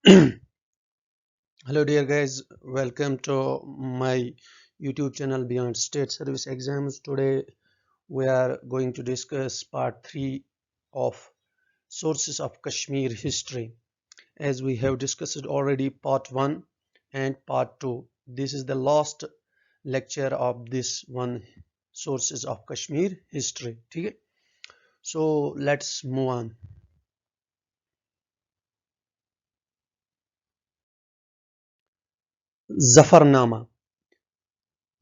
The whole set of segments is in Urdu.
Hello dear guys, welcome to my YouTube channel Beyond State Service Exams. Today we are going to discuss part 3 of Sources of Kashmir History. As we have discussed already part 1 and part 2. This is the last lecture of this one, Sources of Kashmir History. Okay? So let's move on. Zafarnama.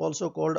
also called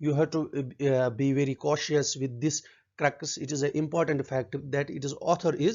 You have to be very cautious with this crux. It is an important fact that its author is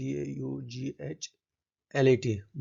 DAUGHLAT,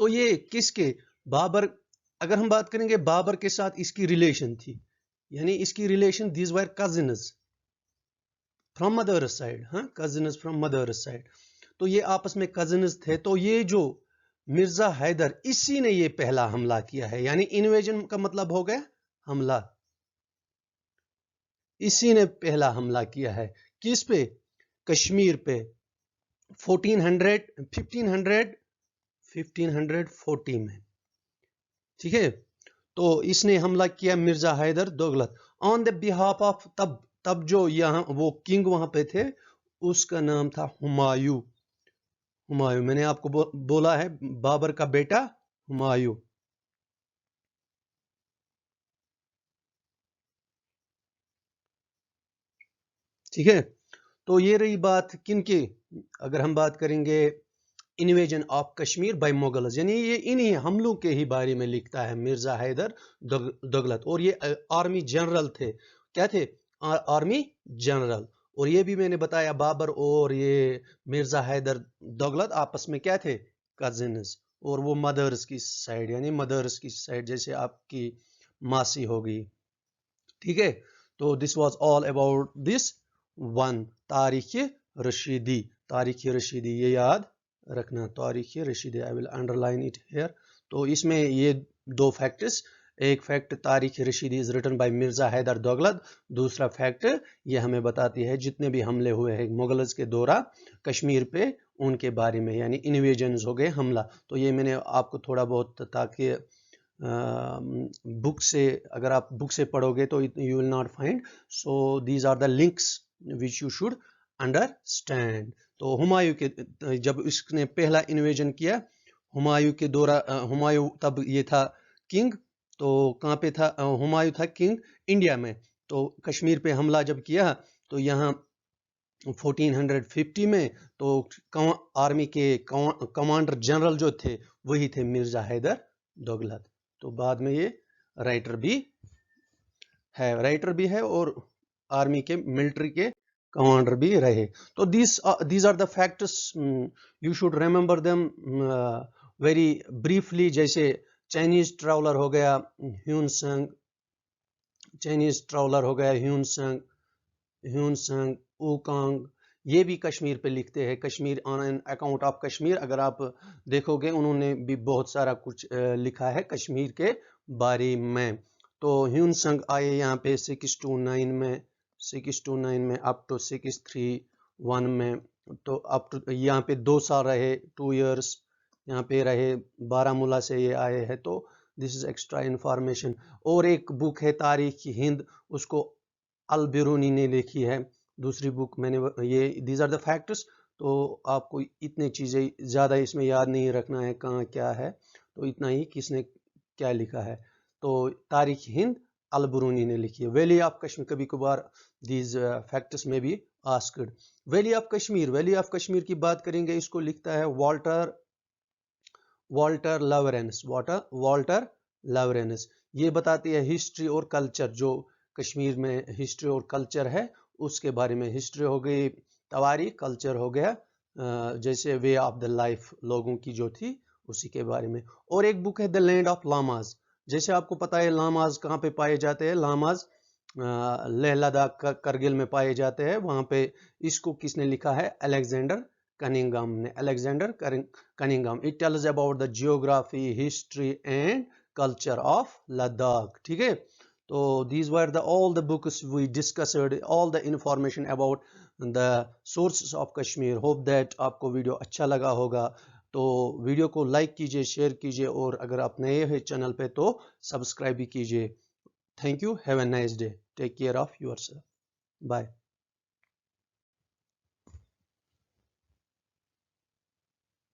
تو یہ کس کے بابر اگر ہم بات کریں گے بابر کے ساتھ اس کی ریلیشن تھی یعنی اس کی relation these were cousins from mother's side cousins from mother's side تو یہ آپس میں کزنز تھے تو یہ جو مرزا حیدر اسی نے یہ پہلا حملہ کیا ہے یعنی انویژن کا مطلب ہو گیا حملہ اسی نے پہلا حملہ کیا ہے کس پہ کشمیر پہ 1540 میں ٹھیک ہے تو اس نے حملہ کیا مرزا حیدر دولت آن دا بہاف آف تب جو یہاں وہ کنگ وہاں پہ تھے اس کا نام تھا ہمایوں میں نے آپ کو بولا ہے بابر کا بیٹا ہمایوں ٹھیک ہے تو یہ رہی بات کن کی اگر ہم بات کریں گے invasion of Kashmir by Mughals یعنی یہ انہی حملوں کے ہی بارے میں لکھتا ہے مرزا حیدر دولت اور یہ آرمی جنرل تھے کیا تھے آرمی جنرل اور یہ بھی میں نے بتایا بابر اور یہ مرزا حیدر دولت آپس میں کیا تھے کزنز اور وہ مدرس کی سائڈ یعنی مدرس کی سائڈ جیسے آپ کی ماسی ہوگی ٹھیک ہے تو this was all about this one تاریخ رشیدی یہ یاد رکھنا تاریخ Rashidi I will underline it here تو اس میں یہ دو فیکٹس ایک فیکٹ تاریخ Rashidi is written by Mirza Haider دولت دوسرا فیکٹ یہ ہمیں بتاتی ہے جتنے بھی حملے ہوئے ہیں مغلز کے دورہ کشمیر پہ ان کے بارے میں یعنی انویژنز ہو گئے حملہ تو یہ میں نے آپ کو تھوڑا بہت تاکہ بک سے اگر آپ بک سے پڑھو گے تو you will not find so these are the links which you should understand تو ہمایوں کے جب اس نے پہلا انویژن کیا ہمایوں کے دورہ ہمایوں تب یہ تھا کنگ تو کہاں پہ تھا ہمایوں تھا کنگ انڈیا میں تو کشمیر پہ حملہ جب کیا تو یہاں 1450 میں تو آرمی کے کمانڈر جنرل جو تھے وہی تھے مرزا حیدر دولت تو بعد میں یہ رائٹر بھی ہے اور آرمی کے ملٹری کے کمانڈر بھی رہے تو these are the factors you should remember them very briefly جیسے چائنیز ٹراولر ہو گیا ہیون سنگ اوکانگ یہ بھی کشمیر پہ لکھتے ہیں کشمیر آن این اکاؤنٹ آف کشمیر اگر آپ دیکھو گے انہوں نے بھی بہت سارا کچھ لکھا ہے کشمیر کے بارے میں تو ہیون سنگ آئے یہاں پہ 629 میں اپ ٹو 631 میں تو اب یہاں پہ 2 سال رہے 2 ایئرس یہاں پہ رہے بارہمولہ سے یہ آئے ہیں تو دس از ایکسٹرا انفارمیشن اور ایک بک ہے تاریخ ہند اس کو البرونی نے لکھی ہے دوسری بک میں نے یہ دیز آر دا فیکٹس تو آپ کو اتنے چیزیں زیادہ اس میں یاد نہیں رکھنا ہے کہاں کیا ہے تو اتنا ہی کس نے کیا لکھا ہے تو تاریخ ہند البرونی نے لکھی ہے ویلی آف کشمیر کبھی کبھار دیز فیکٹس میں بھی آسکڈ ویلی آف کشمیر کی بات کریں گے اس کو لکھتا ہے والٹر لاورینس یہ بتاتی ہے ہسٹری اور کلچر جو کشمیر میں ہسٹری اور کلچر ہے اس کے بارے میں ہسٹری ہو گئی تواریخ کلچر ہو گیا جیسے وے آف دا لائف لوگوں کی جو تھی اسی کے بارے میں اور ایک بک ہے دا لینڈ آف لاماز جیسے آپ کو پتا ہے لاماز کہاں پہ پائے جاتے ہیں لاماز لیہ لداخ کرگل میں پائے جاتے ہیں وہاں پہ اس کو کس نے لکھا ہے Alexander کننگھام it tells about the geography history and culture of Ladakh ٹھیک ہے تو these were all the books we discussed all the information about the sources of Kashmir hope that آپ کو ویڈیو اچھا لگا ہوگا تو ویڈیو کو لائک کیجئے شیئر کیجئے اور اگر آپ نئے ہیں چینل پہ تو سبسکرائب بھی کیجئے thank you have a nice day take care of yourself bye